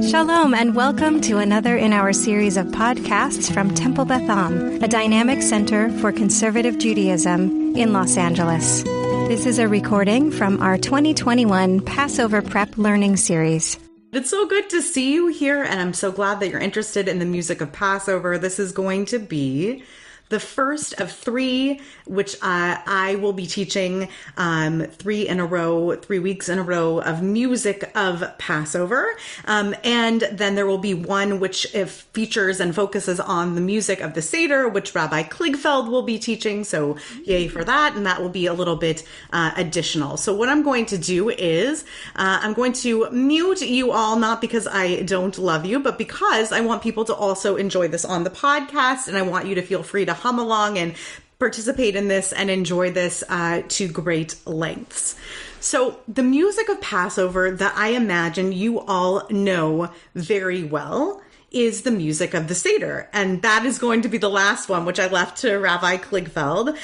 Shalom and welcome to another in our series of podcasts from Temple Beth Am, a dynamic center for conservative Judaism in Los Angeles. This is a recording from our 2021 Passover Prep Learning Series. It's so good to see you here, and I'm so glad that you're interested in the music of Passover. This is going to be the first of three, which I will be teaching 3 weeks in a row of music of Passover. And then there will be one which features and focuses on the music of the Seder, which Rabbi Kligfeld will be teaching. So yay for that. And that will be a little bit additional. So what I'm going to do is I'm going to mute you all, not because I don't love you, but because I want people to also enjoy this on the podcast. And I want you to feel free to hum along and participate in this and enjoy this to great lengths. So the music of Passover that I imagine you all know very well is the music of the Seder. And that is going to be the last one, which I left to Rabbi Kligfeld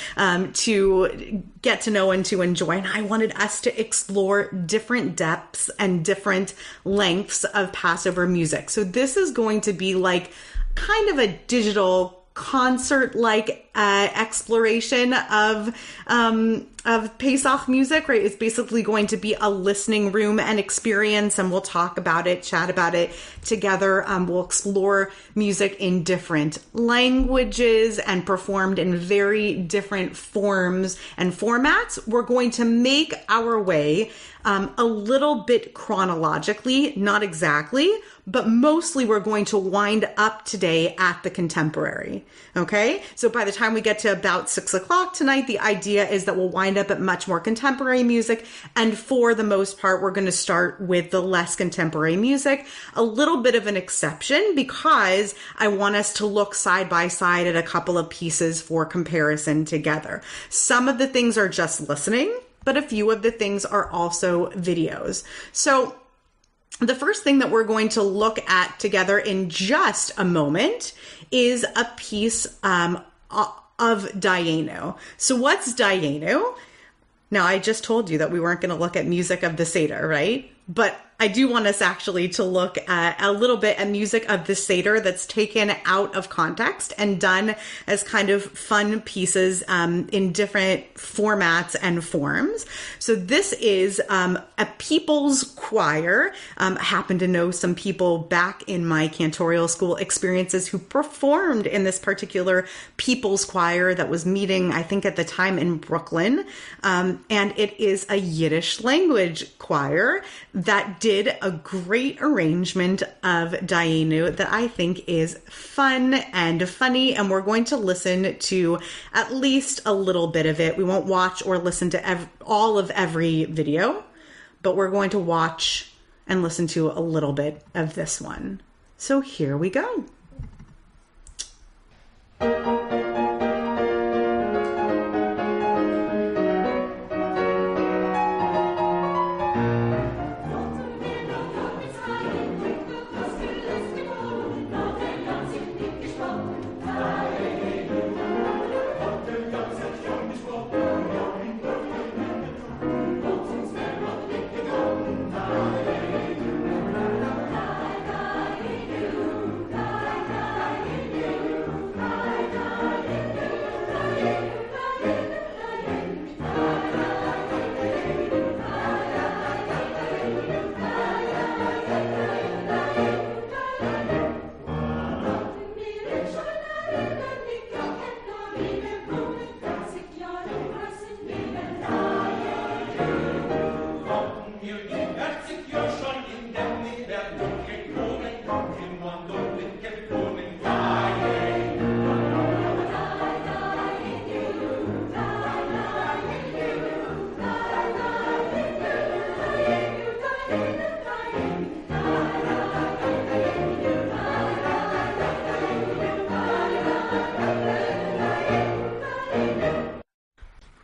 to get to know and to enjoy. And I wanted us to explore different depths and different lengths of Passover music. So this is going to be like kind of a digital concert-like exploration of Pesach music, right? It's basically going to be a listening room and experience, and we'll talk about it, chat about it together. We'll explore music in different languages and performed in very different forms and formats. We're going to make our way a little bit chronologically, not exactly, but mostly we're going to wind up today at the contemporary. Okay. So by the time we get to about 6 o'clock tonight, the idea is that we'll wind up at much more contemporary music. And for the most part, we're going to start with the less contemporary music, a little bit of an exception because I want us to look side by side at a couple of pieces for comparison together. Some of the things are just listening, but a few of the things are also videos. So the first thing that we're going to look at together in just a moment is a piece of Dayenu. So what's Dayenu? Now, I just told you that we weren't going to look at music of the Seder, right? But I do want us actually to look at a little bit at music of the Seder that's taken out of context and done as kind of fun pieces in different formats and forms. So this is a people's choir. I happen to know some people back in my cantorial school experiences who performed in this particular people's choir that was meeting, I think at the time in Brooklyn. And it is a Yiddish language choir that did a great arrangement of Dayenu that I think is fun and funny, and we're going to listen to at least a little bit of it. We won't watch or listen to all of every video, but we're going to watch and listen to a little bit of this one. So here we go.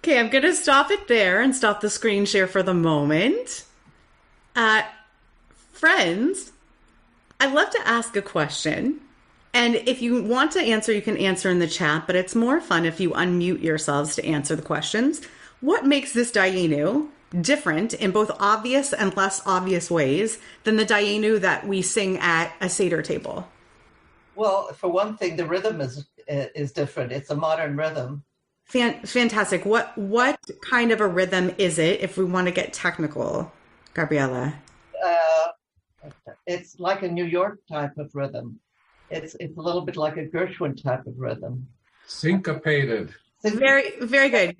Okay, I'm going to stop it there and stop the screen share for the moment. Friends, I'd love to ask a question. And if you want to answer, you can answer in the chat, but it's more fun if you unmute yourselves to answer the questions. What makes this Dayenu different in both obvious and less obvious ways than the Dayenu that we sing at a Seder table? Well, for one thing, the rhythm is different. It's a modern rhythm. Fantastic. What kind of a rhythm is it, if we want to get technical, Gabriella? It's like a New York type of rhythm. It's a little bit like a Gershwin type of rhythm. Syncopated. Very, very good.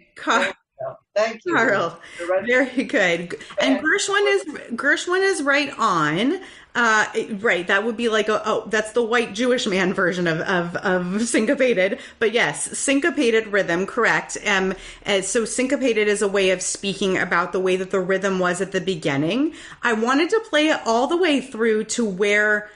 Thank you, Carl. Very good. And Gershwin is right on. Right, that would be like that's the white Jewish man version of syncopated. But yes, syncopated rhythm, correct. So syncopated is a way of speaking about the way that the rhythm was at the beginning. I wanted to play it all the way through to where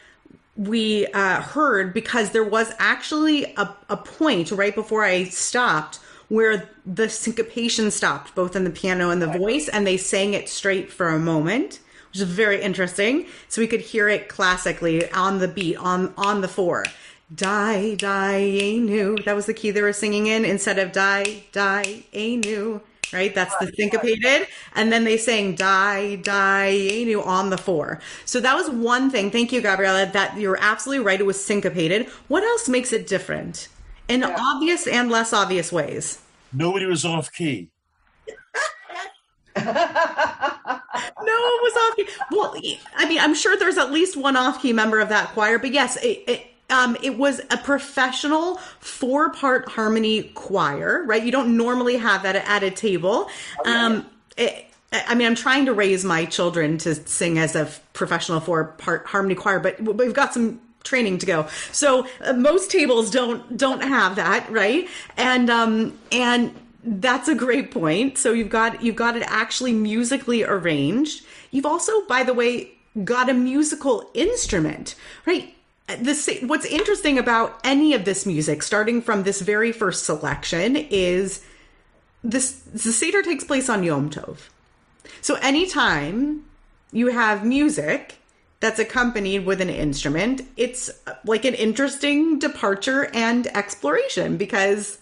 we heard, because there was actually a point right before I stopped where the syncopation stopped, both in the piano and the voice, and they sang it straight for a moment, which is very interesting. So we could hear it classically on the beat, on the 4. Die, Enu. That was the key they were singing in, instead of die, Enu. Right? That's the syncopated. And then they sang die, Enu on the 4. So that was one thing. Thank you, Gabriella. That you're absolutely right. It was syncopated. What else makes it different in obvious and less obvious ways? Nobody was off key. No one was off key. Well, I mean, I'm sure there's at least one off key member of that choir, but yes, it was a professional 4-part harmony choir, right? You don't normally have that at a table. Okay. I'm trying to raise my children to sing as a professional 4-part harmony choir, but we've got some training to go. So most tables don't have that, right? And that's a great point. So you've got it actually musically arranged. You've also, by the way, got a musical instrument, right? What's interesting about any of this music, starting from this very first selection, is the Seder takes place on Yom Tov. So anytime you have music that's accompanied with an instrument, it's like an interesting departure and exploration, because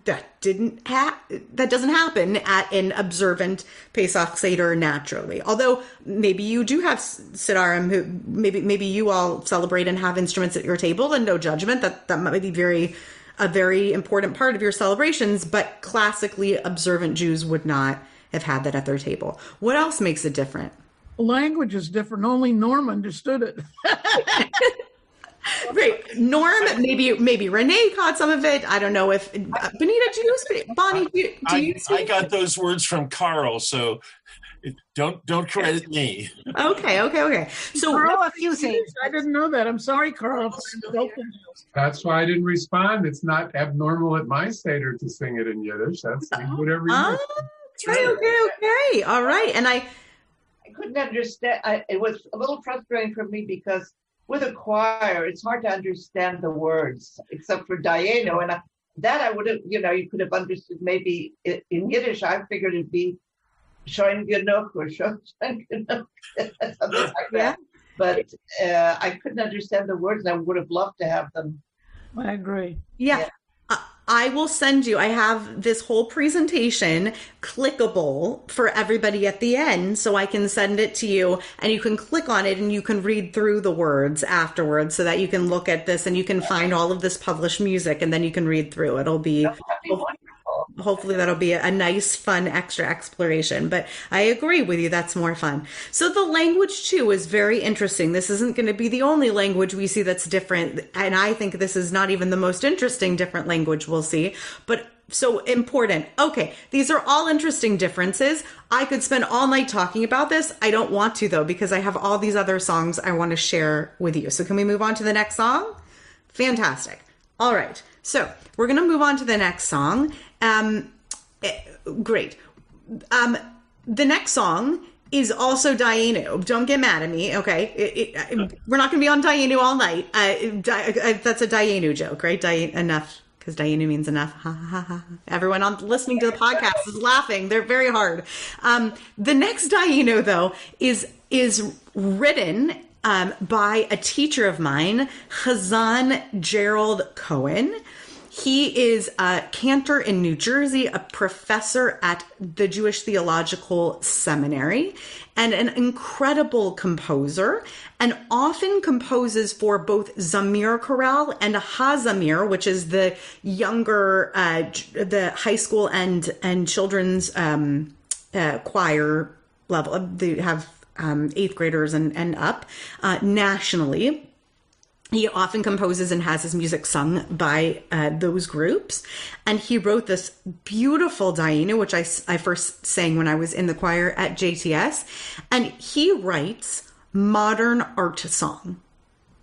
that doesn't happen at an observant Pesach Seder naturally. Although maybe you do have Sidarim who maybe you all celebrate and have instruments at your table, and no judgment. That might be a very important part of your celebrations, but classically observant Jews would not have had that at their table. What else makes it different? Language is different. Only Norm understood it. Right. Norm, maybe Renee caught some of it. I don't know if Benita, do you speak? Bonnie, do you speak? I got those words from Carl, so don't credit me. Okay. So Carl, a few things. I didn't know that. I'm sorry, Carl. That's why I didn't respond. It's not abnormal at my Seder to sing it in Yiddish. That's whatever you want. Okay. All right. And I couldn't understand. It was a little frustrating for me, because with a choir, it's hard to understand the words, except for Dayenu. And that I would have, you could have understood maybe in Yiddish. I figured it'd be Shoin Genug or Shoin Genug, something like that. But I couldn't understand the words, and I would have loved to have them. I agree. Yeah. I will send you, I have this whole presentation clickable for everybody at the end, so I can send it to you, and you can click on it and you can read through the words afterwards, so that you can look at this and you can find all of this published music, and then you can read through. It'll be wonderful. Hopefully that'll be a nice, fun, extra exploration. But I agree with you. That's more fun. So the language, too, is very interesting. This isn't going to be the only language we see that's different. And I think this is not even the most interesting different language we'll see. But so important. Okay, these are all interesting differences. I could spend all night talking about this. I don't want to, though, because I have all these other songs I want to share with you. So can we move on to the next song? Fantastic. All right. So we're going to move on to the next song. Great. The next song is also Dayenu. Don't get mad at me, okay? We're not going to be on Dayenu all night. That's a Dayenu joke, right? Enough, because Dayenu means enough. Ha, ha, ha. Everyone listening to the podcast is laughing. They're very hard. The next Dayenu, though, is written by a teacher of mine, Chazan Gerald Cohen. He is a cantor in New Jersey, a professor at the Jewish Theological Seminary, and an incredible composer, and often composes for both Zamir chorale and Hazamir, which is the younger, the high school and children's choir level. They have 8th graders and up nationally. He often composes and has his music sung by those groups. And he wrote this beautiful Dainu, which I first sang when I was in the choir at JTS. And he writes modern art song,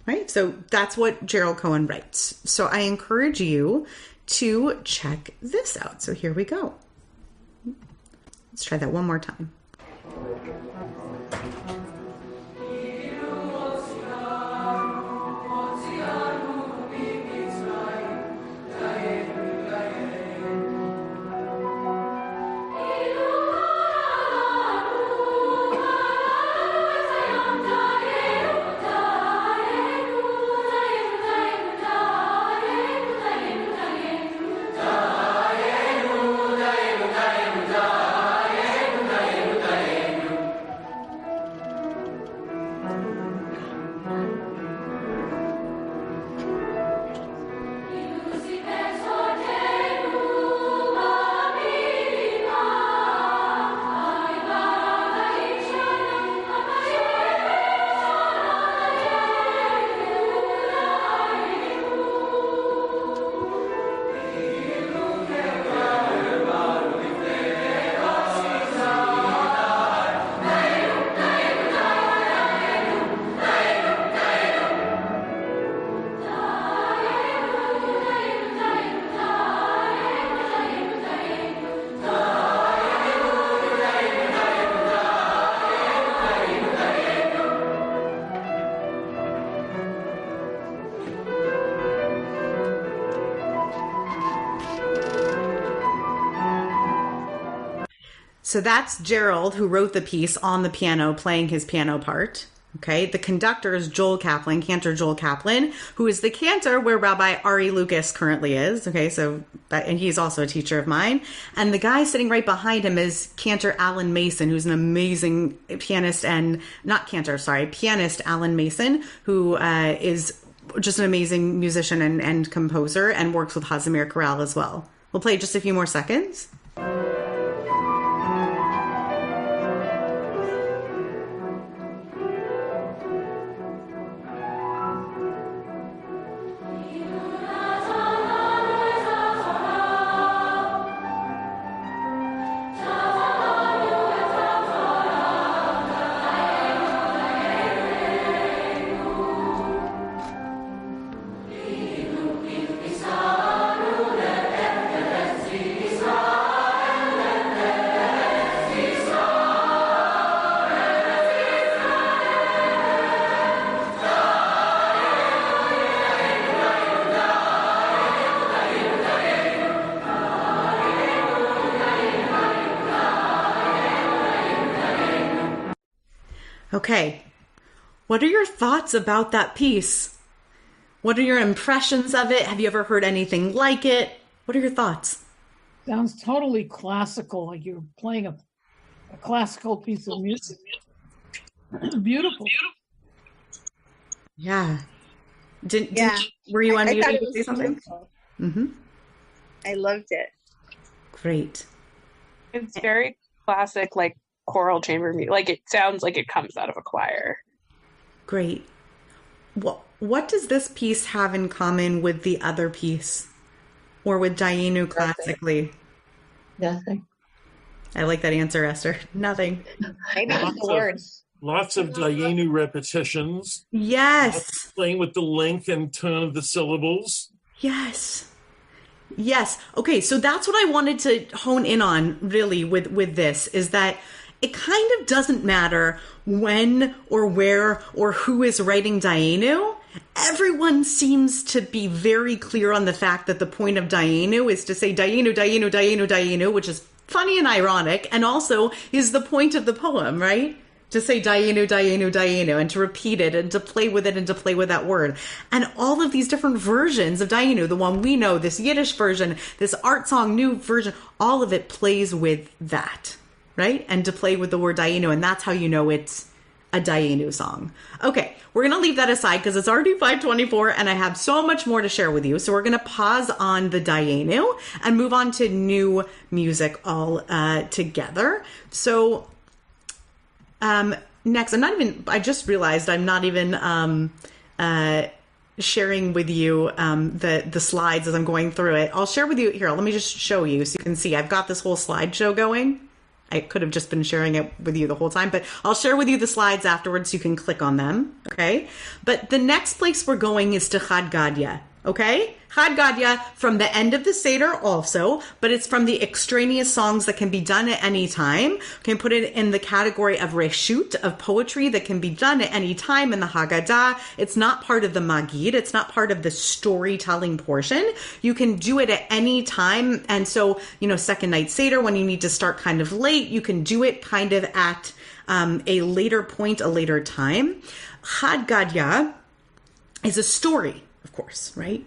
right? So that's what Gerald Cohen writes. So I encourage you to check this out. So here we go. Let's try that one more time. So that's Gerald, who wrote the piece on the piano, playing his piano part. Okay. The conductor is Joel Kaplan, Cantor Joel Kaplan, who is the cantor where Rabbi Ari Lucas currently is. Okay. So, and he's also a teacher of mine. And the guy sitting right behind him is Cantor Alan Mason, who's an amazing pianist pianist Alan Mason, who is just an amazing musician and composer and works with Hazamir Chorale as well. We'll play just a few more seconds. Okay, what are your thoughts about that piece? What are your impressions of it? Have you ever heard anything like it? What are your thoughts? Sounds totally classical, like you're playing a classical piece of music. Beautiful. Yeah. Were you on mute to say something? Mm-hmm. I loved it. Great. It's very classic, like choral chamber music. Like it sounds like it comes out of a choir. Great. What does this piece have in common with the other piece, or with Dayenu classically? Nothing. I like that answer, Esther. Nothing. Maybe the words. Lots of Dayenu repetitions. Yes. Playing with the length and tone of the syllables. Yes. Yes. Okay, so that's what I wanted to hone in on really with this, is that it kind of doesn't matter when or where or who is writing Dayenu. Everyone seems to be very clear on the fact that the point of Dayenu is to say Dayenu, Dayenu, Dayenu, Dayenu, which is funny and ironic, and also is the point of the poem, right? to say Dayenu, Dayenu, Dayenu, and to repeat it and to play with it and to play with that word. And all of these different versions of Dayenu, the one we know, this Yiddish version, this art song, new version, all of it plays with that, right? And to play with the word Dayenu, and that's how you know it's a Dayenu song. Okay, we're going to leave that aside because it's already 5:24 and I have so much more to share with you. So we're going to pause on the Dayenu and move on to new music all together. So next, I just realized I'm not even sharing with you the slides as I'm going through it. I'll share with you here. Let me just show you so you can see. I've got this whole slideshow going. I could have just been sharing it with you the whole time, but I'll share with you the slides afterwards so you can click on them, okay? But the next place we're going is to Chad Gadya, okay? Chad Gadya from the end of the Seder also, but it's from the extraneous songs that can be done at any time. We can put it in the category of reshut, of poetry that can be done at any time in the Haggadah. It's not part of the Magid. It's not part of the storytelling portion. You can do it at any time. And so, second night Seder, when you need to start kind of late, you can do it kind of at a later point, a later time. Chad Gadya is a story, of course, right?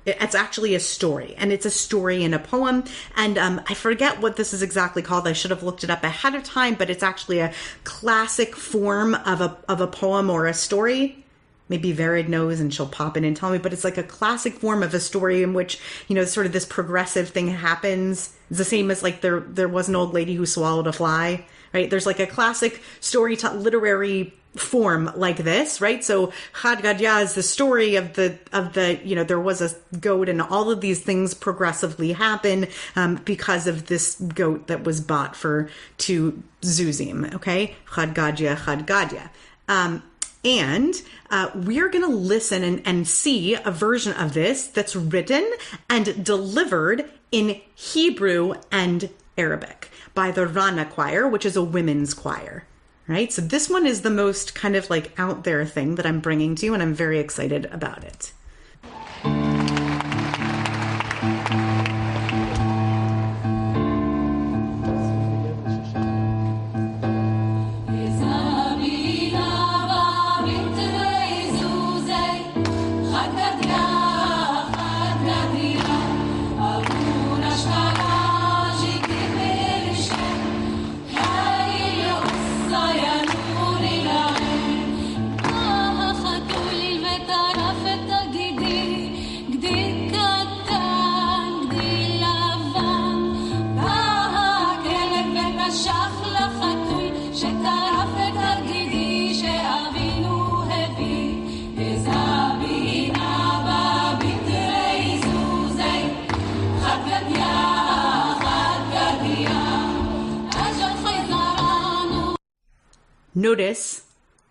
It's actually a story, and it's a story in a poem. And I forget what this is exactly called. I should have looked it up ahead of time, but it's actually a classic form of a poem or a story. Maybe Vered knows and she'll pop in and tell me, but it's like a classic form of a story in which, sort of this progressive thing happens. It's the same as like there was an old lady who swallowed a fly, right? There's like a classic literary form like this, right? So Chad Gadya is the story of the there was a goat and all of these things progressively happen because of this goat that was bought for 2 zuzim, okay? Chad Gadya, Chad Gadya. And we're going to listen and see a version of this that's written and delivered in Hebrew and Arabic by the Rana Choir, which is a women's choir. Right? So this one is the most kind of like out there thing that I'm bringing to you, and I'm very excited about it. Notice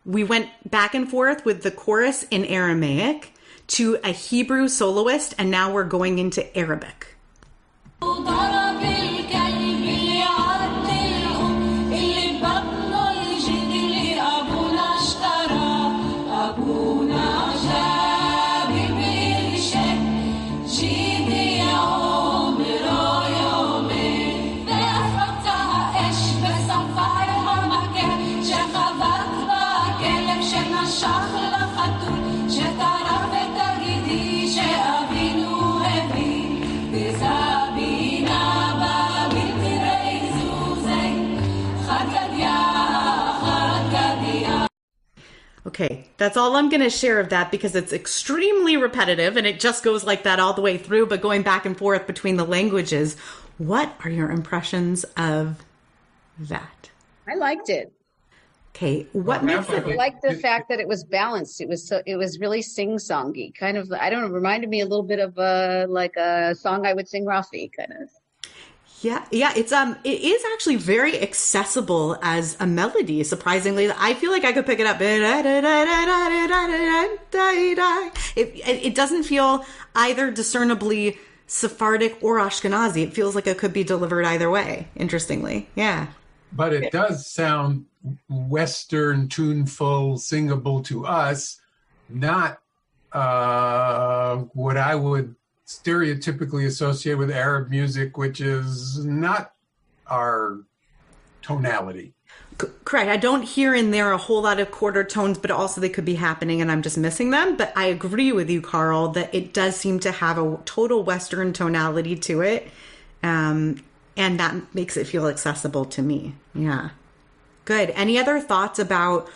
we went back and forth with the chorus in Aramaic to a Hebrew soloist, and now we're going into Arabic. Okay, that's all I'm going to share of that because it's extremely repetitive and it just goes like that all the way through, but going back and forth between the languages. What are your impressions of that? I liked it. Okay, what makes it? I liked the fact that it was balanced. It was really sing-songy, kind of. I don't know, reminded me a little bit of a song I would sing Rafi, kind of. Yeah, it is actually very accessible as a melody, surprisingly. I feel like I could pick it up. It doesn't feel either discernibly Sephardic or Ashkenazi. It feels like it could be delivered either way, interestingly. Yeah. But it does sound Western, tuneful, singable to us, not what I would stereotypically associate with Arab music, which is not our tonality. Correct. I don't hear in there a whole lot of quarter tones, but also they could be happening and I'm just missing them. But I agree with you, Carl, that it does seem to have a total Western tonality to it. And that makes it feel accessible to me. Yeah. Good. Any other thoughts about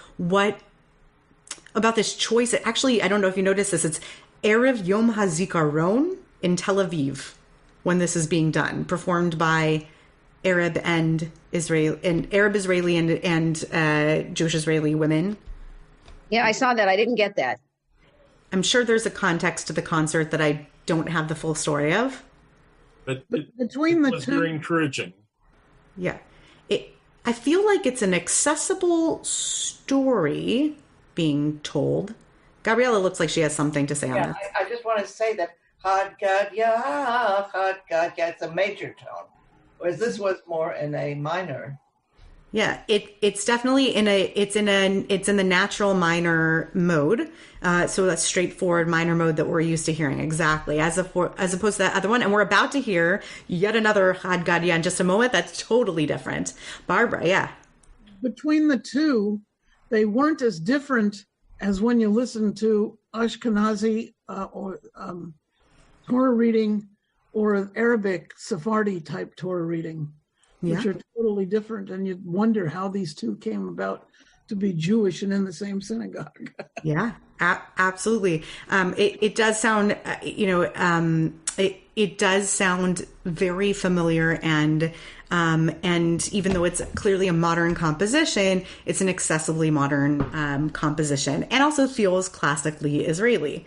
this choice? Actually, I don't know if you noticed this. It's Erev Yom HaZikaron in Tel Aviv when this is being done, performed by Arab Israeli and Jewish Israeli women. Yeah, I saw that. I didn't get that. I'm sure there's a context to the concert that I don't have the full story of. But between the was two, very encouraging. Yeah. I feel like it's an accessible story being told. Gabriella looks like she has something to say on this. I just want to say that Chad Gadya, it's a major tone, whereas this was more in a minor. Yeah, it's definitely in the natural minor mode. So that's straightforward minor mode that we're used to hearing, exactly, as opposed to that other one. And we're about to hear yet another Chad Gadya in just a moment. That's totally different. Barbara, yeah. between the two, they weren't as different as when you listen to Ashkenazi or Torah reading or Arabic Sephardi type Torah reading, which are totally different. And you wonder how these two came about to be Jewish and in the same synagogue. Yeah, absolutely. It does sound, it does sound very familiar, and even though it's clearly a modern composition, it's an accessibly modern composition, and also feels classically Israeli.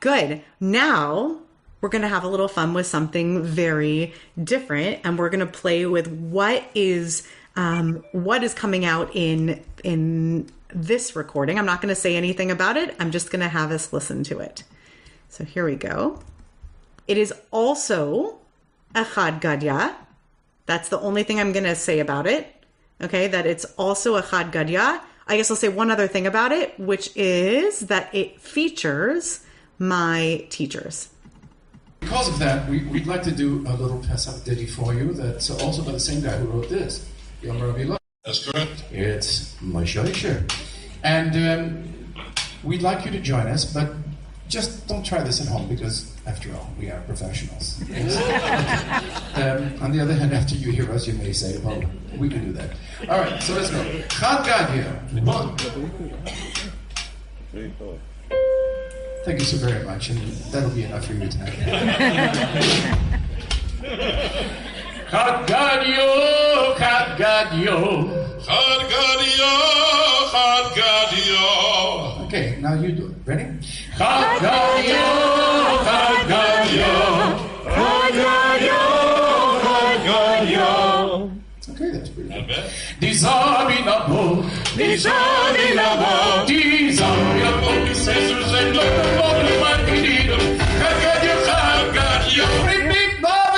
Good. Now we're going to have a little fun with something very different, and we're going to play with what is coming out in this recording. I'm not going to say anything about it. I'm just going to have us listen to it. So here we go. It is also a Chad Gadya. That's the only thing I'm going to say about it. Okay, that it's also a Chad Gadya. I guess I'll say one other thing about it, which is that it features my teachers. Because of that, we'd like to do a little Pesach ditty for you that's also by the same guy who wrote this. Yom Rabbi Lo. That's correct. It's Moshe Isher. And we'd like you to join us, but just don't try this at home because, after all, we are professionals. On the other hand, after you hear us, you may say, well, we can do that. All right, so let's go. Chad Gadya. One. Thank you so very much, and that'll be enough for you tonight. Chad Gadya, Chad Gadya. Chad Gadya, Chad Gadya. Okay, now you do it. Ready? Chad Gadya, Chad Gadya. Chad Gadya, Chad Gadya. Okay, that's pretty good. Dizabinabo, Dizabinabo, Dizabinabo, he says there's a look of all in my video. Chad Gadya, Chad Gadya. Repeat, Bob,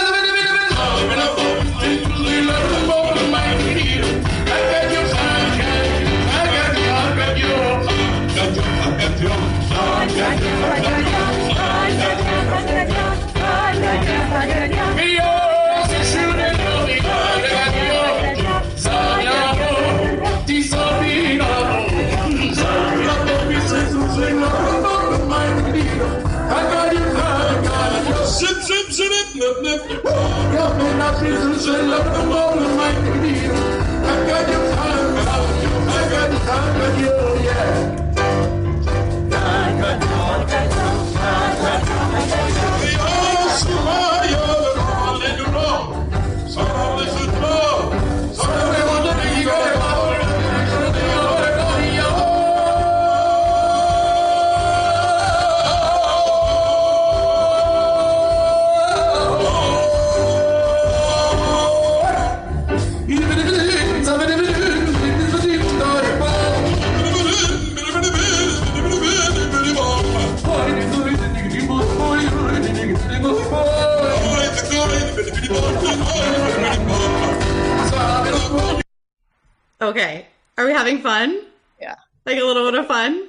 Okay. Are we having fun? Yeah. Like a little bit of fun?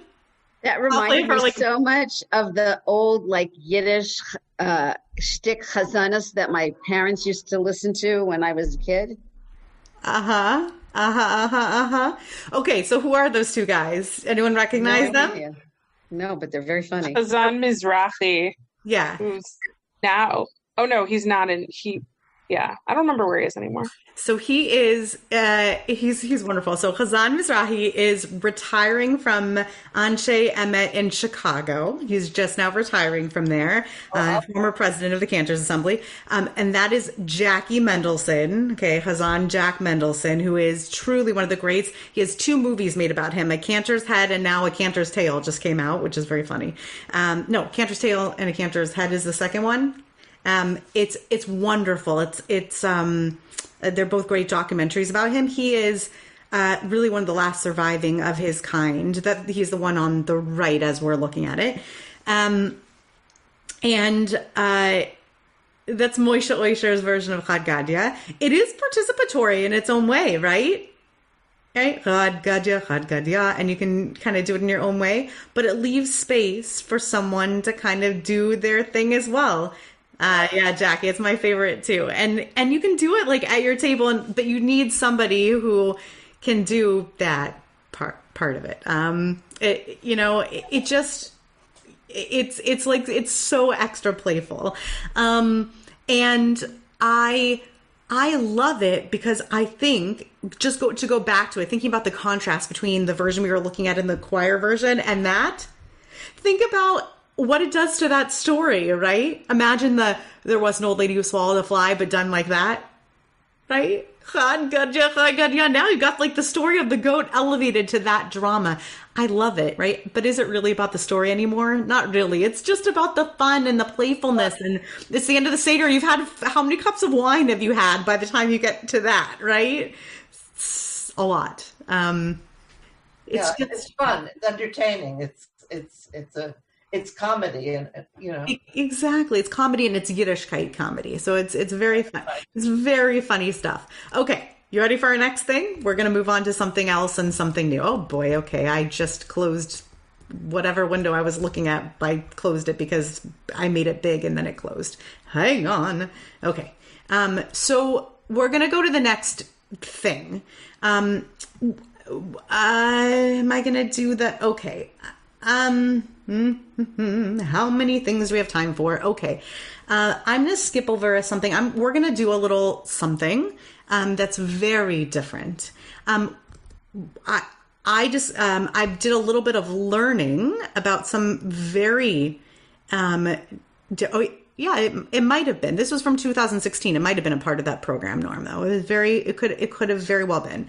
That reminded me so much of the old Yiddish shtick chazanas that my parents used to listen to when I was a kid. Uh-huh. Okay, so who are those two guys? Anyone recognize them? idea. No, but they're very funny. Hazan Mizrahi, Yeah. who's now. Oh no, he's not in. Yeah, I don't remember where he is anymore. So he is, he's wonderful. So Hazan Mizrahi is retiring from Anshe Emet in Chicago. He's just now retiring from there, former president of the Cantors Assembly. And that is Jackie Mendelson, okay, Hazan Jack Mendelson, who is truly one of the greats. He has 2 movies made about him, A Cantor's Head and now A Cantor's Tail just came out, which is very funny. No, Cantor's Tail and A Cantor's Head is the second one. It's wonderful. They're both great documentaries about him. He is really one of the last surviving of his kind. That he's the one on the right as we're looking at it, and that's Moshe Oisher's version of Chad Gadya. It is participatory in its own way, right? Right, Chad Gadya, and you can kind of do it in your own way, but it leaves space for someone to kind of do their thing as well. Yeah, Jackie, it's my favorite too. And you can do it like at your table, but you need somebody who can do that part of it. It's like, it's so extra playful. And I love it because I think, to go back to it, thinking about the contrast between the version we were looking at in the choir version and that, think about what it does to that story, right? Imagine there was an old lady who swallowed a fly, but done like that, right? Chad Gadya. Now you got like the story of the goat elevated to that drama. I love it, right? But is it really about the story anymore? Not really. It's just about the fun and the playfulness. And it's the end of the Seder. You've had, how many cups of wine have you had by the time you get to that, right? It's a lot. It's fun. It's entertaining. It's comedy, and exactly. It's comedy, and it's Yiddishkeit comedy. So it's very fun. It's very funny stuff. Okay, you ready for our next thing? We're going to move on to something else and something new. Oh boy. Okay, I just closed whatever window I was looking at. I closed it because I made it big and then it closed. Hang on. Okay. So we're going to go to the next thing. Am I going to do the? Okay. How many things do we have time for? Okay. I'm going to skip over something. We're going to do a little something that's very different. I did a little bit of learning about some very, it might have been. This was from 2016. It might have been a part of that program, Norm, though. It could have very well been.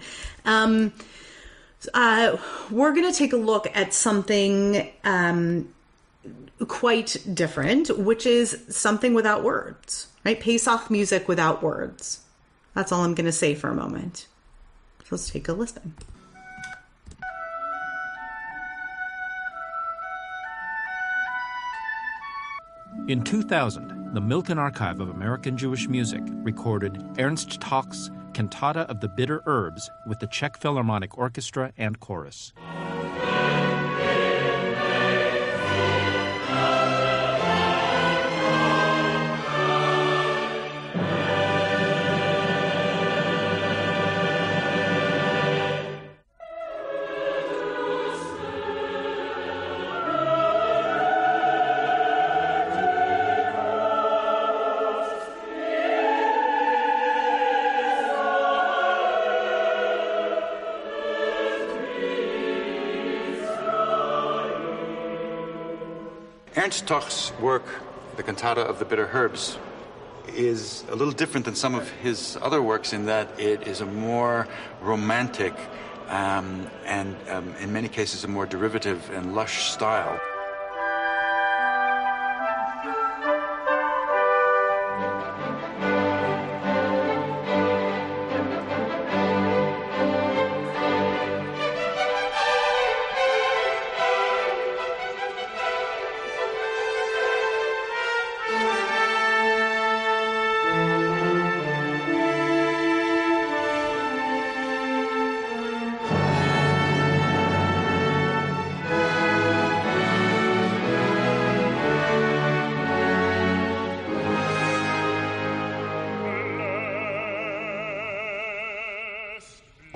We're going to take a look at something quite different, which is something without words, right? Pesach music without words. That's all I'm going to say for a moment. So let's take a listen. In 2000, the Milken Archive of American Jewish Music recorded Ernst Toch's Cantata of the Bitter Herbs with the Czech Philharmonic Orchestra and Chorus. Ernst Toch's work, the Cantata of the Bitter Herbs, is a little different than some of his other works in that it is a more romantic and in many cases a more derivative and lush style.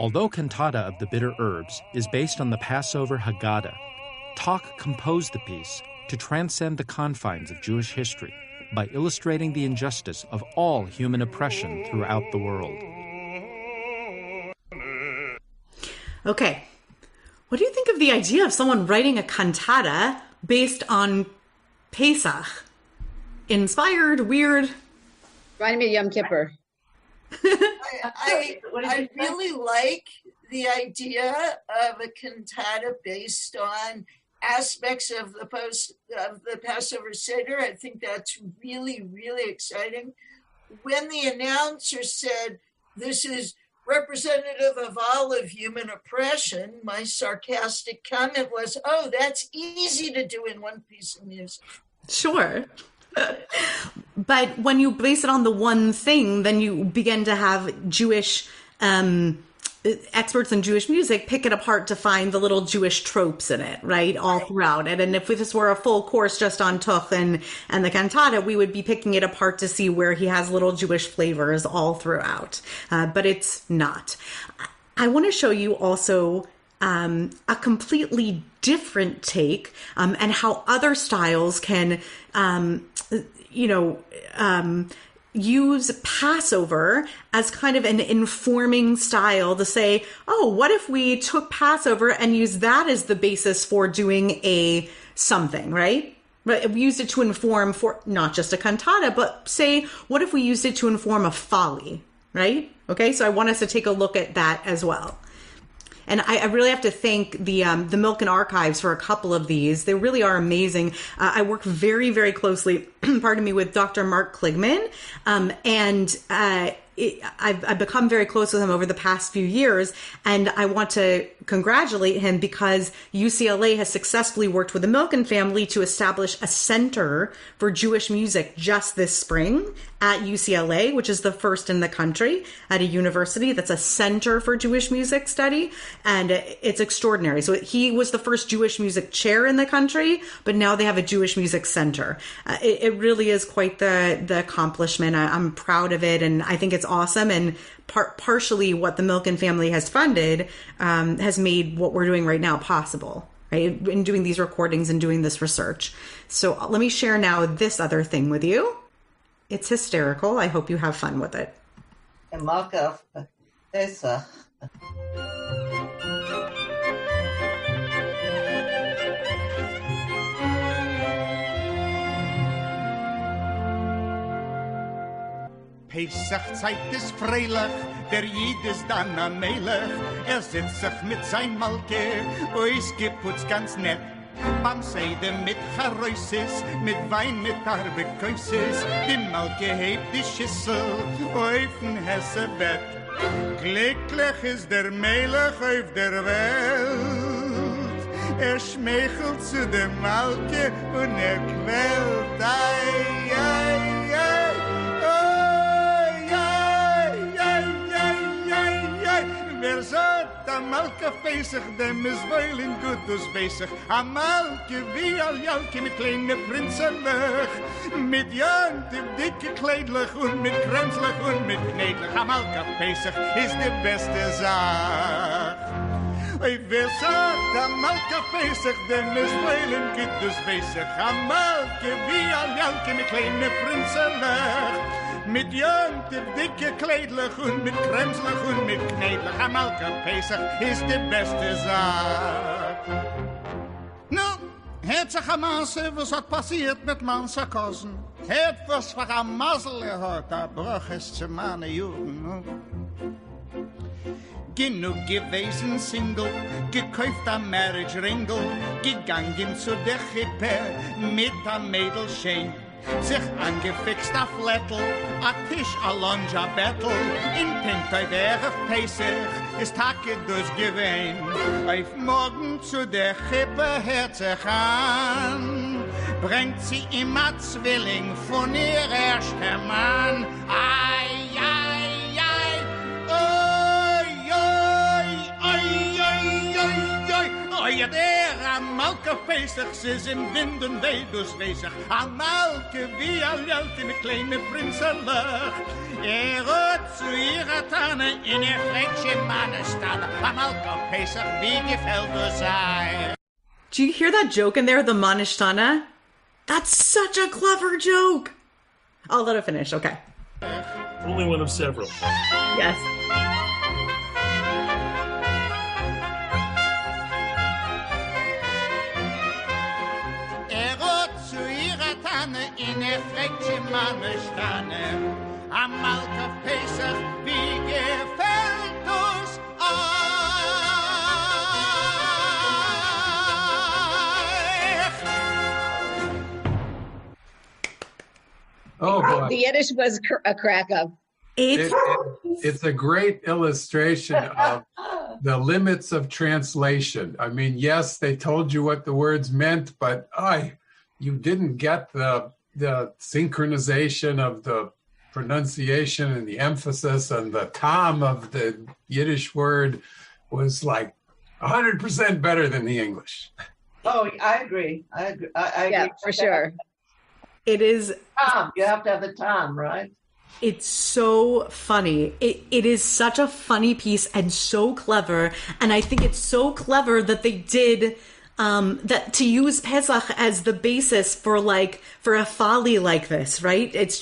Although Cantata of the Bitter Herbs is based on the Passover Haggadah, Toch composed the piece to transcend the confines of Jewish history by illustrating the injustice of all human oppression throughout the world. Okay, what do you think of the idea of someone writing a cantata based on Pesach? Inspired, weird? Reminded me of Yom Kippur. I really like the idea of a cantata based on aspects of the Passover Seder. I think that's really, really exciting. When the announcer said, "This is representative of all of human oppression," my sarcastic comment was, "Oh, that's easy to do in one piece of music." Sure. But when you base it on the one thing, then you begin to have Jewish experts in Jewish music pick it apart to find the little Jewish tropes in it, right? All throughout it. And if this were a full course just on Toch and the cantata, we would be picking it apart to see where he has little Jewish flavors all throughout. But it's not. I want to show you also a completely different take and how other styles can, use Passover as kind of an informing style to say, oh, what if we took Passover and used that as the basis for doing a something, right? But we used it to inform for not just a cantata, but say, what if we used it to inform a folly, right? Okay, so I want us to take a look at that as well. And I really have to thank the Milken Archives for a couple of these. They really are amazing. I work very, very closely, pardon me, with Dr. Mark Kligman. I've become very close with him over the past few years. And I want to congratulate him because UCLA has successfully worked with the Milken family to establish a center for Jewish music just this spring at UCLA, which is the first in the country at a university that's a center for Jewish music study. And it's extraordinary. So he was the first Jewish music chair in the country, but now they have a Jewish music center. It really is quite the accomplishment. I'm proud of it. And I think it's awesome. And partially what the Milken family has funded has made what we're doing right now possible, right? In doing these recordings and doing this research. So let me share now this other thing with you. It's hysterical. I hope you have fun with it. Pesach. Pesachzeit ist freilich, der Jid ist dann am Melech. Sitzt sich mit sein Malke, ois geputzt ganz nett. Beim Seide mit Charoises, mit Wein, mit Arbekäuses. Die Malke hebt die Schüssel, auf'n Hessebett. Glücklich ist der Melech auf der Welt. Schmeichelt zu der Malke und quält. Ai, ai, ai. Wer sagt, a Malke Pesach, dem is wohlin gut dus Pesach. A Malke wie all Jalke mit kleine Prinzenlech, mit Jant im dicke Kleidlech und mit Kränzlech und mit Knädlech. A Malke Pesach is die beste Sach. Wer sagt, a Malke Pesach, dem is wohlin gut dus Pesach. A Malke wie all Jalke mit kleine Prinzenlech, mit Jant im dicke Kleidlech und mit Kränzlech und mit Knädlech. A Malke Pesach ist die beste Sache. Nu, het sich a Masse, was hat passiert mit Mansa Kosen. Het was für a Masel gehört, a Bruch ist zu meine Juden. Genug gewesen Single, gekauft a Marriage Ringel, gegangen zu der Chippe mit a Mädelschein. Sich angefixt a Flettel, a Tisch, a Lunge, a Bettel, in Pinktoi wäre Pesach, ist Hacke durchgewein. Auf morgen zu der Chippe hört sich an, bringt sie immer Zwilling von ihr erster Mann. Ai, ai, ai, oi, oi, oi, oi, oi, oi, oi, Ja, der Amalke Pesach, ze is in wind en wee dus bezig. Amalke, wie al jelke met kleine prinsenlug. Rot zu ihrer Tanne, in ihr Fleckchen Mannesstanne. Amalke Pesach, wie gefällt du sei? Do you hear that joke in there, the Manishtana? That's such a clever joke. I'll let it finish, okay. Only one of several. Yes. Rot zu ihrer Tanne, in ihr Fleckchen Mannesstanne. Amalke Pesach, wie gefällt du's Oh boy. The Yiddish was a crack up. It's a great illustration of the limits of translation. I mean, yes, they told you what the words meant, but you didn't get the synchronization of the pronunciation and the emphasis, and the tom of the Yiddish word was like 100% better than the English. Oh, I agree. I agree. Yeah, for sure. It is. Tom, you have to have the tom, right? It's so funny. It is such a funny piece and so clever. And I think it's so clever that they did that to use Pesach as the basis for a folly like this, right? It's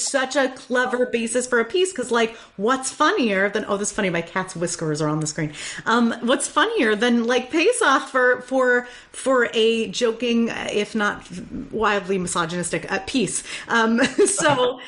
such a clever basis for a piece, because like, what's funnier than, this is funny, my cat's whiskers are on the screen. What's funnier than like Pesach for a joking, if not wildly misogynistic piece. So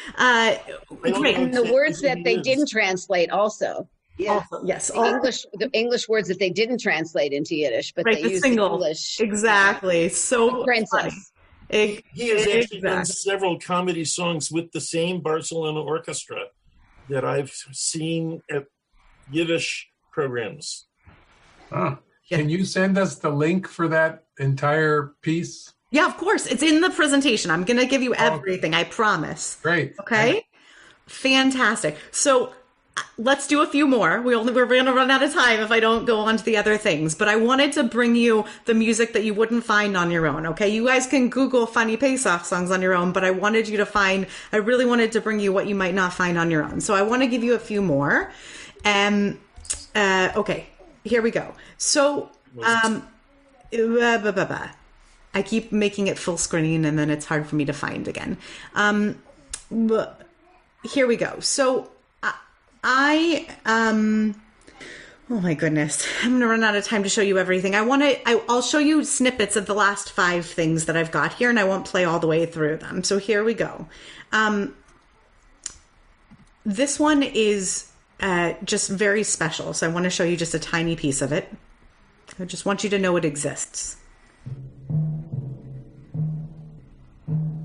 great. And the words that they didn't translate also. Yes. Yes. The English words that they didn't translate into Yiddish, but they used English. Exactly. So princess. He has actually done several comedy songs with the same Barcelona orchestra that I've seen at Yiddish programs. Huh. Can you send us the link for that entire piece? Yeah, of course. It's in the presentation. I'm going to give you everything. I promise. Great. Okay. Fantastic. So let's do a few more. We're going to run out of time if I don't go on to the other things. But I wanted to bring you the music that you wouldn't find on your own. Okay, you guys can Google funny Pesach songs on your own, but I really wanted to bring you what you might not find on your own. So I want to give you a few more. Okay, here we go. So I keep making it full screen and then it's hard for me to find again. Here we go. So oh my goodness, I'm going to run out of time to show you everything. I'll show you snippets of the last 5 things that I've got here, and I won't play all the way through them. So here we go. This one is just very special. So I want to show you just a tiny piece of it. I just want you to know it exists.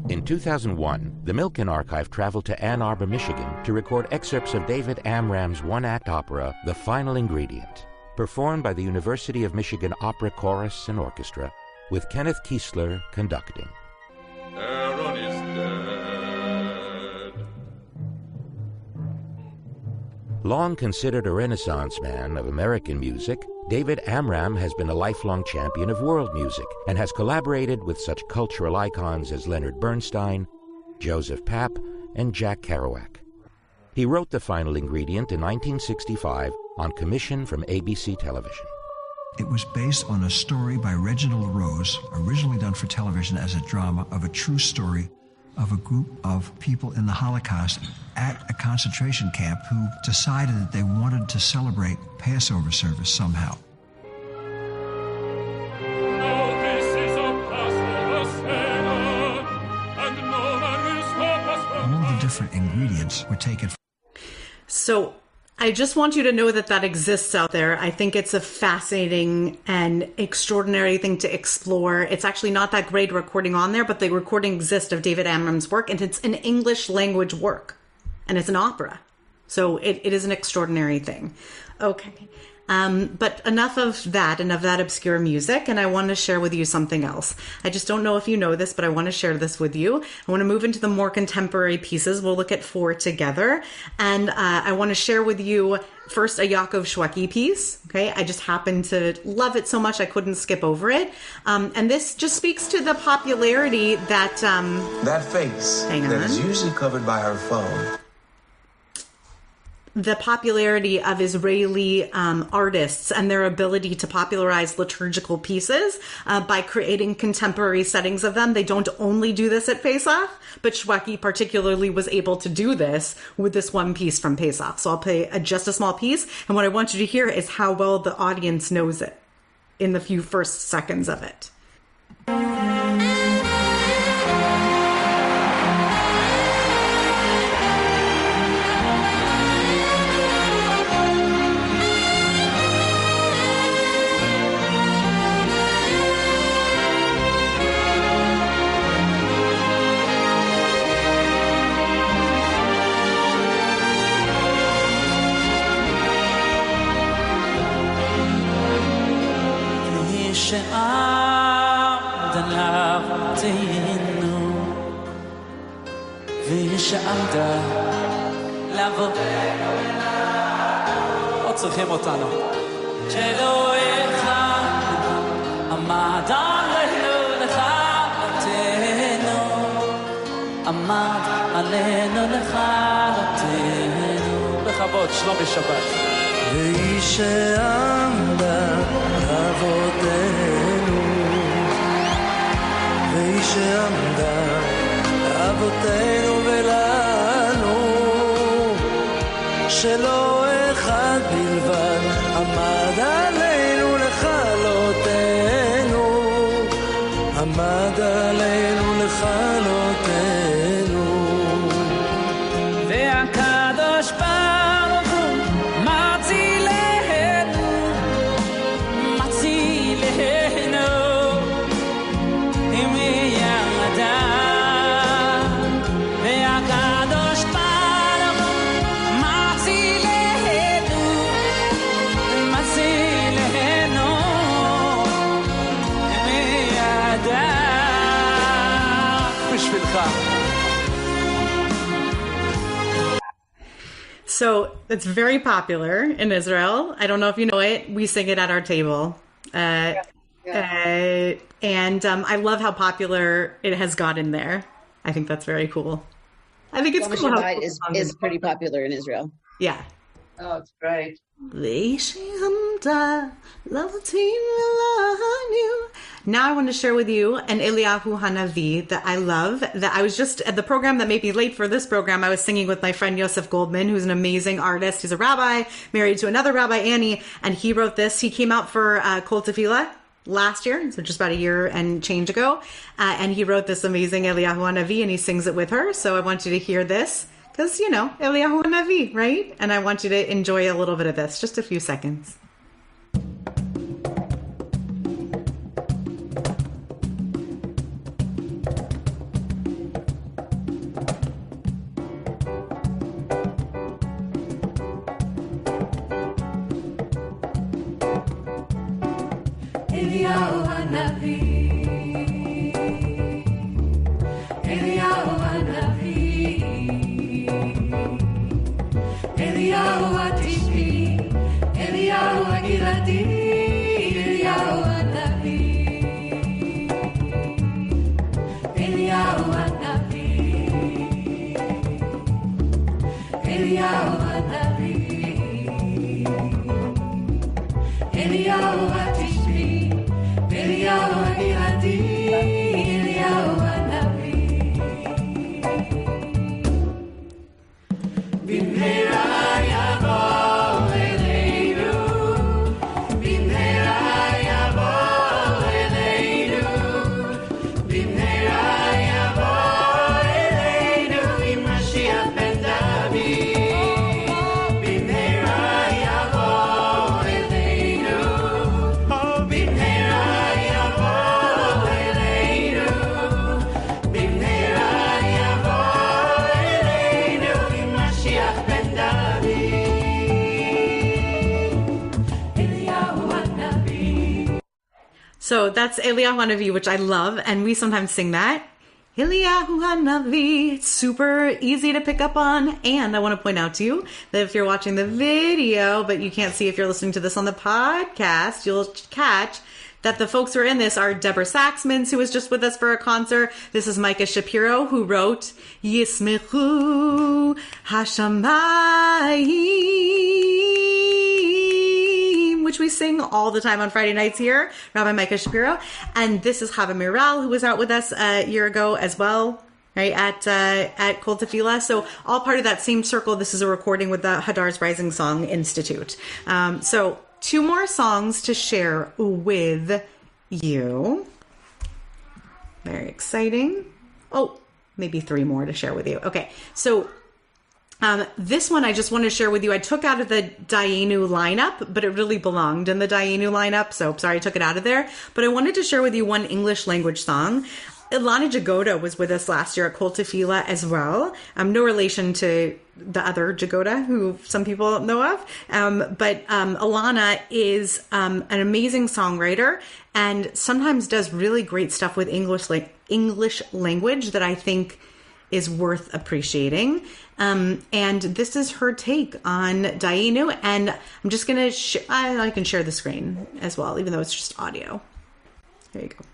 In 2001, the Milken Archive traveled to Ann Arbor, Michigan to record excerpts of David Amram's one-act opera, The Final Ingredient, performed by the University of Michigan Opera Chorus and Orchestra, with Kenneth Kiesler conducting. Aaron is dead. Long considered a Renaissance man of American music, David Amram has been a lifelong champion of world music and has collaborated with such cultural icons as Leonard Bernstein, Joseph Papp, and Jack Kerouac. He wrote The Final Ingredient in 1965 on commission from ABC Television. It was based on a story by Reginald Rose, originally done for television as a drama, of a true story of a group of people in the Holocaust at a concentration camp who decided that they wanted to celebrate Passover service somehow. All the different ingredients were taken. So I just want you to know that exists out there. I think it's a fascinating and extraordinary thing to explore. It's actually not that great recording on there, but the recording exists of David Amram's work, and it's an English language work, and it's an opera. So it is an extraordinary thing. Okay. But enough of that obscure music, and I want to share with you something else. I just don't know if you know this, but I want to share this with you. I want to move into the more contemporary pieces. We'll look at 4 together, and I want to share with you first a Yaakov Shweki piece. Okay, I just happen to love it so much I couldn't skip over it, and this just speaks to the popularity that that face that is usually covered by her phone. The popularity of Israeli artists and their ability to popularize liturgical pieces by creating contemporary settings of them. They don't only do this at Pesach, but Shweki particularly was able to do this with this one piece from Pesach. So I'll play just a small piece, and what I want you to hear is how well the audience knows it in the few first seconds of it. שעמדה לבוא עוד צריכים אותנו שלא אחד עמד עלינו לכלותנו עמד עלינו לכלותנו בכבוד שלומי שבת והיא שעמדה אבותינו והיא שעמדה אבותינו ולנו שלא אחד בלבד עמד עלינו לכלותנו עמד עלינו לכלותנו והקדוש ברוך הוא מצילנו מצילנו עם ידה So it's very popular in Israel. I don't know if you know it. We sing it at our table. And I love how popular it has gotten there. I think that's very cool. I think it's cool. Is pretty popular in Israel. Yeah. Oh, it's great. Now I want to share with you an Eliyahu Hanavi that I love, that I was just at the program that made me late for this program. I was singing with my friend Yosef Goldman, who's an amazing artist. He's a rabbi, married to another rabbi, Annie, and he wrote this. He came out for Kol Tefillah last year, so just about a year and change ago, and he wrote this amazing Eliyahu Hanavi, and he sings it with her. So I want you to hear this. Because, you know, Eliyahu Hanavi, right? And I want you to enjoy a little bit of this, just a few seconds. Eliyahu Hanavi, Eliyahu Hanavi, Eliyahu Hatishbi, Eliyahu Hagiladi, Eliyahu Hanavi, Eliyahu Hanavi, Eliyahu Hanavi, Eliyahu Hatishbi, Eliyahu Hagiladi, Eliyahu Hanavi. Bimhera yavo eleinu, Bimhera yavo eleinu, Bimhera yavo eleinu, Im Mashiach ben David. So that's Eliyahu Hanavi, which I love, and we sometimes sing that. Eliyahu Hanavi. It's super easy to pick up on. And I want to point out to you that if you're watching the video, but you can't see if you're listening to this on the podcast, you'll catch that the folks who are in this are Deborah Saxmans, who was just with us for a concert. This is Micah Shapiro, who wrote Yismechu Hashamayim, which we sing all the time on Friday nights here, Rabbi Micah Shapiro. And this is Chava Miral, who was out with us a year ago as well, right, at Kol Tefillah. So all part of that same circle. This is a recording with the Hadar's Rising Song Institute. So 2 more songs to share with you. Very exciting. Oh, maybe 3 more to share with you. Okay, so this one I just want to share with you. I took out of the Dayenu lineup, but it really belonged in the Dayenu lineup, so sorry I took it out of there. But I wanted to share with you one English language song. Ilana Jagoda was with us last year at Kol Tefillah as well. No relation to the other Jagoda, who some people know of. But Ilana is an amazing songwriter and sometimes does really great stuff with English language that I think is worth appreciating. And this is her take on Dayenu. And I'm just going to, I can share the screen as well, even though it's just audio. There you go.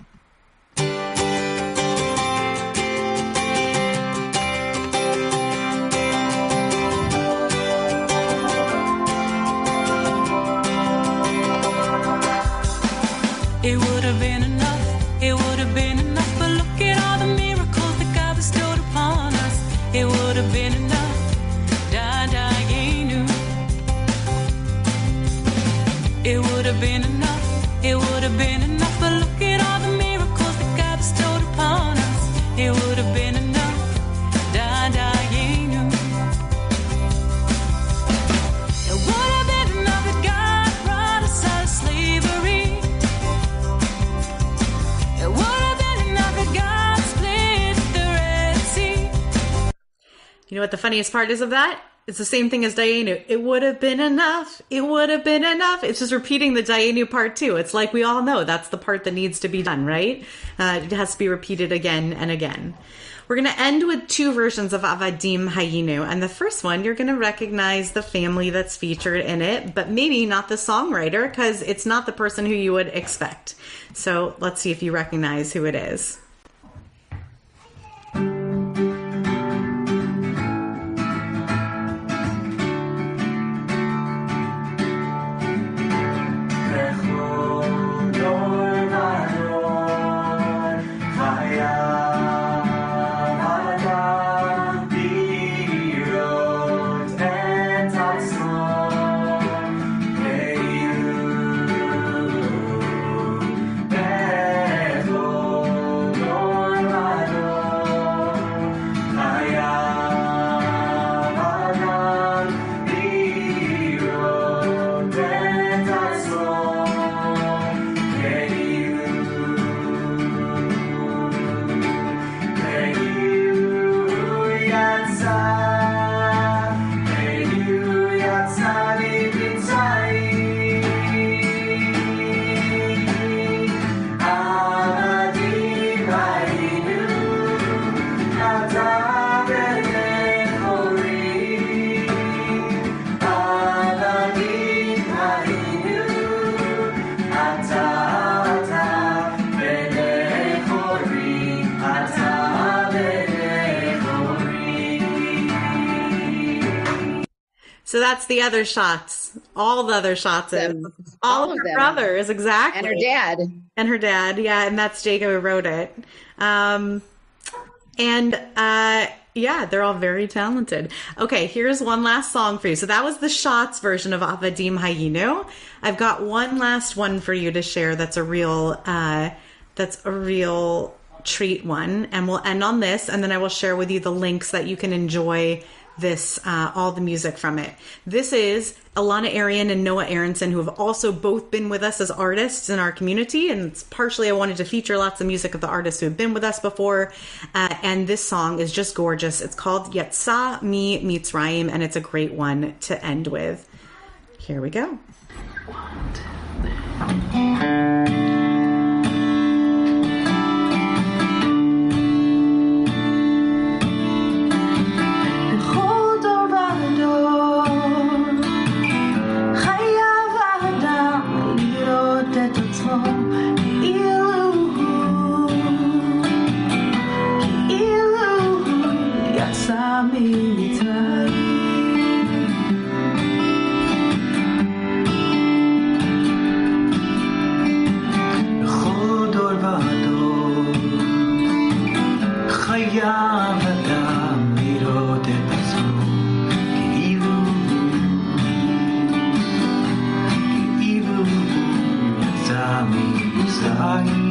It would have been enough, it would have been enough, but look at all the miracles that God bestowed upon us. It would have been enough, Dayenu. It would have been enough, it would have been enough, but look at all the miracles that God bestowed upon us. It would have been enough, Dayenu. It would have been enough that God brought us out of slavery. It would have been enough that God split the Red Sea. You know what the funniest part is of that? It's the same thing as Dayenu. It would have been enough. It would have been enough. It's just repeating the Dayenu part too. It's like we all know that's the part that needs to be done, right? It has to be repeated again and again. We're going to end with 2 versions of Avadim Hayinu. And the first one, you're going to recognize the family that's featured in it, but maybe not the songwriter because it's not the person who you would expect. So let's see if you recognize who it is. So that's the other shots. All the other shots. All of her brothers, exactly. And her dad. And her dad, yeah. And that's Jacob who wrote it. Yeah, they're all very talented. Okay, here's one last song for you. So that was the shots version of Avadim Hayinu. I've got one last one for you to share that's a real treat one. And we'll end on this, and then I will share with you the links that you can enjoy this, all the music from it. This is Alana Arian and Noah Aronson, who have also both been with us as artists in our community. And it's partially I wanted to feature lots of music of the artists who have been with us before. And this song is just gorgeous. It's called Yatsa Mi Mitzrayim, and it's a great one to end with. Here we go. 1, 2, 3. חייב אדם לראות את עצמו כאילו יצא ממצרים,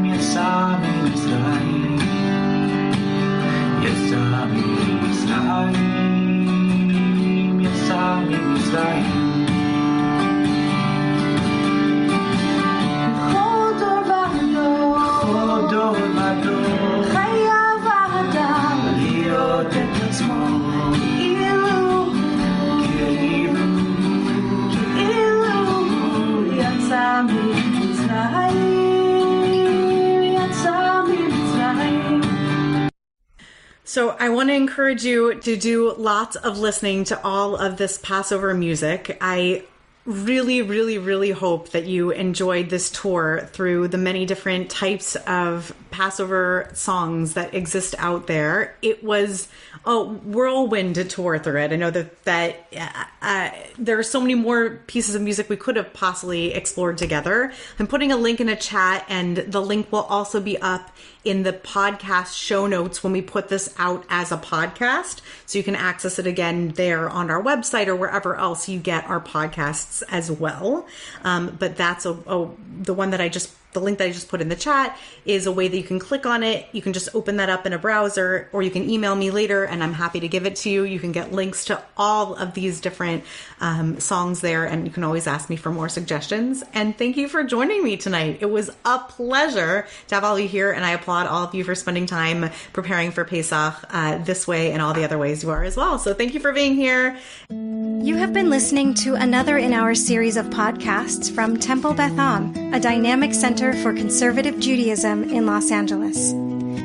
יצא ממצרים, יצא ממצרים, יצא ממצרים. חייב האדם להיות את עצמו כאילו יצא ממצרים. So I want to encourage you to do lots of listening to all of this Passover music. I really, really, really hope that you enjoyed this tour through the many different types of Passover songs that exist out there. It was a whirlwind to tour through it. I know that there are so many more pieces of music we could have possibly explored together. I'm putting a link in a chat, and the link will also be up in the podcast show notes when we put this out as a podcast. So you can access it again there on our website or wherever else you get our podcasts as well. But that's the link that I just put in the chat is a way that you can click on it. You can just open that up in a browser, or you can email me later and I'm happy to give it to you. You can get links to all of these different songs there, and you can always ask me for more suggestions. And thank you for joining me tonight. It was a pleasure to have all of you here, and I applaud all of you for spending time preparing for Pesach this way and all the other ways you are as well. So thank you for being here. You have been listening to another in our series of podcasts from Temple Beth Am, a dynamic center for conservative Judaism in Los Angeles.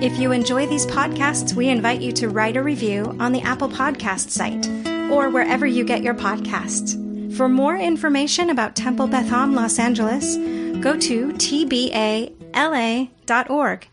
If you enjoy these podcasts, we invite you to write a review on the Apple Podcast site or wherever you get your podcasts. For more information about Temple Beth Am Los Angeles, go to tbala.org.